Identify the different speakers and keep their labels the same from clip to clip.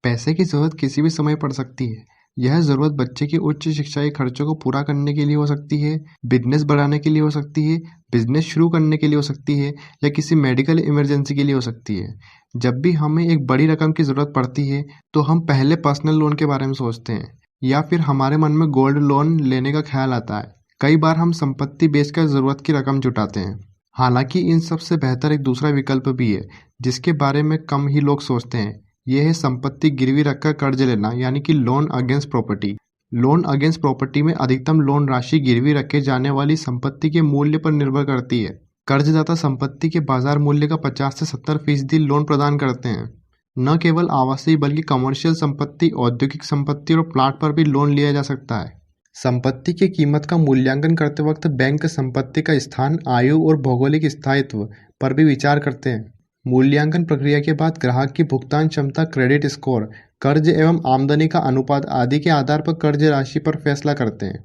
Speaker 1: पैसे की ज़रूरत किसी भी समय पड़ सकती है। यह ज़रूरत बच्चे की उच्च शिक्षा के खर्चों को पूरा करने के लिए हो सकती है, बिज़नेस बढ़ाने के लिए हो सकती है, बिज़नेस शुरू करने के लिए हो सकती है या किसी मेडिकल इमरजेंसी के लिए हो सकती है। जब भी हमें एक बड़ी रकम की ज़रूरत पड़ती है, तो हम पहले पर्सनल लोन के बारे में सोचते हैं या फिर हमारे मन में गोल्ड लोन लेने का ख़्याल आता है। कई बार हम संपत्ति बेचकर ज़रूरत की रकम जुटाते हैं। हालाँकि इन सब से बेहतर एक दूसरा विकल्प भी है, जिसके बारे में कम ही लोग सोचते हैं। ये है संपत्ति गिरवी रखकर कर्ज लेना, यानी कि loan against property. Loan against property में अधिकतम लोन राशि गिरवी रखे जाने वाली संपत्ति के मूल्य पर निर्भर करती है। कर्जदाता संपत्ति के बाजार मूल्य का 50 से 70% लोन प्रदान करते हैं। न केवल आवासीय बल्कि कमर्शियल संपत्ति, औद्योगिक संपत्ति और प्लाट पर भी लोन लिया जा सकता है। संपत्ति की कीमत का मूल्यांकन करते वक्त बैंक संपत्ति का स्थान, आयु और भौगोलिक स्थायित्व पर भी विचार करते हैं। मूल्यांकन प्रक्रिया के बाद ग्राहक की भुगतान क्षमता, क्रेडिट स्कोर, कर्ज एवं आमदनी का अनुपात आदि के आधार पर कर्ज राशि पर फैसला करते हैं।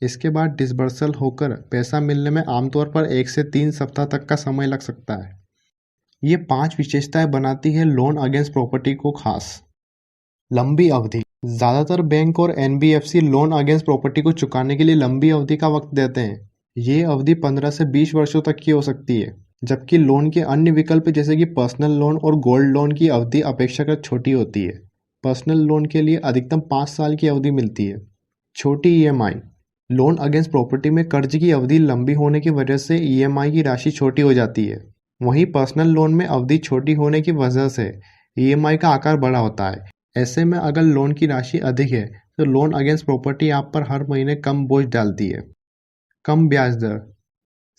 Speaker 1: इसके बाद डिसबर्सल होकर पैसा मिलने में आमतौर पर 1 से 3 सप्ताह तक का समय लग सकता है। ये 5 विशेषताएं बनाती है लोन अगेंस्ट प्रॉपर्टी को खास। लंबी अवधि। ज़्यादातर बैंक और एनबीएफसी लोन अगेंस्ट प्रॉपर्टी को चुकाने के लिए लंबी अवधि का वक्त देते हैं। ये अवधि 15 से 20 वर्षों तक की हो सकती है, जबकि लोन के अन्य विकल्प जैसे कि पर्सनल लोन और गोल्ड लोन की अवधि अपेक्षाकृत छोटी होती है। पर्सनल लोन के लिए अधिकतम 5 साल की अवधि मिलती है। छोटी ईएमआई। लोन अगेंस्ट प्रॉपर्टी में कर्ज की अवधि लंबी होने की वजह से ईएमआई की राशि छोटी हो जाती है। वहीं पर्सनल लोन में अवधि छोटी होने की वजह से ईएमआई का आकार बड़ा होता है। ऐसे में अगर लोन की राशि अधिक है तो लोन अगेंस्ट प्रॉपर्टी आप पर हर महीने कम बोझ डालती है। कम ब्याज दर।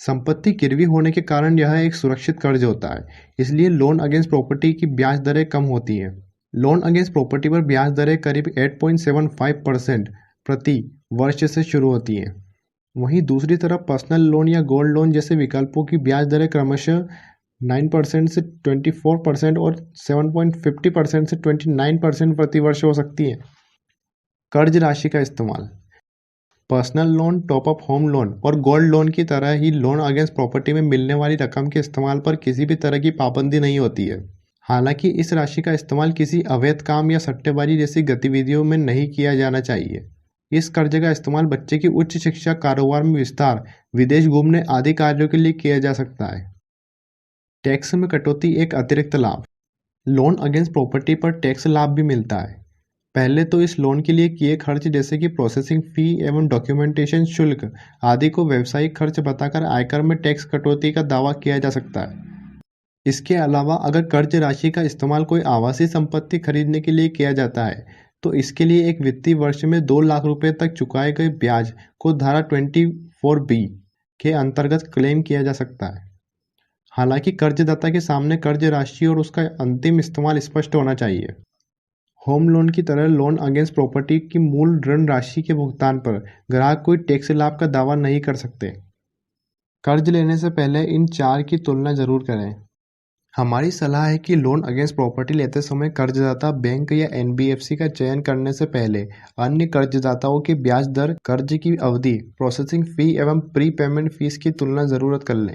Speaker 1: संपत्ति गिरवी होने के कारण यह एक सुरक्षित कर्ज होता है, इसलिए लोन अगेंस्ट प्रॉपर्टी की ब्याज दरें कम होती हैं। लोन अगेंस्ट प्रॉपर्टी पर ब्याज दरें करीब 8.75% प्रति वर्ष से शुरू होती हैं। वहीं दूसरी तरफ पर्सनल लोन या गोल्ड लोन जैसे विकल्पों की ब्याज दरें क्रमशः 9% से 24% और 7.50% से 29% प्रति वर्ष हो सकती है। कर्ज राशि का इस्तेमाल। Personal loan, top up home loan और गोल्ड लोन की तरह ही लोन अगेंस्ट प्रॉपर्टी में मिलने वाली रकम के इस्तेमाल पर किसी भी तरह की पाबंदी नहीं होती है। हालांकि इस राशि का इस्तेमाल किसी अवैध काम या सट्टेबाजी जैसी गतिविधियों में नहीं किया जाना चाहिए। इस कर्ज का इस्तेमाल बच्चे की उच्च शिक्षा, कारोबार में विस्तार, विदेश घूमने आदि कार्यों के लिए किया जा सकता है। टैक्स में कटौती एक अतिरिक्त लाभ। लोन अगेंस्ट प्रॉपर्टी पर टैक्स लाभ भी मिलता है। पहले तो इस लोन के लिए किए खर्च जैसे कि प्रोसेसिंग फी एवं डॉक्यूमेंटेशन शुल्क आदि को व्यावसायिक खर्च बताकर आयकर में टैक्स कटौती का दावा किया जा सकता है। इसके अलावा अगर कर्ज राशि का इस्तेमाल कोई आवासीय संपत्ति खरीदने के लिए किया जाता है तो इसके लिए एक वित्तीय वर्ष में 2 लाख रुपए तक चुकाए गए ब्याज को धारा 24B के अंतर्गत क्लेम किया जा सकता है। हालांकि कर्जदाता के सामने कर्ज राशि और उसका अंतिम इस्तेमाल स्पष्ट होना चाहिए। होम लोन की तरह लोन अगेंस्ट प्रॉपर्टी की मूल ऋण राशि के भुगतान पर ग्राहक कोई टैक्स लाभ का दावा नहीं कर सकते। कर्ज लेने से पहले इन 4 की तुलना जरूर करें। हमारी सलाह है कि लोन अगेंस्ट प्रॉपर्टी लेते समय कर्जदाता बैंक या एनबीएफसी का चयन करने से पहले अन्य कर्जदाताओं की ब्याज दर, कर्ज की अवधि, प्रोसेसिंग फी एवं प्री पेमेंट फीस की तुलना जरूर कर लें।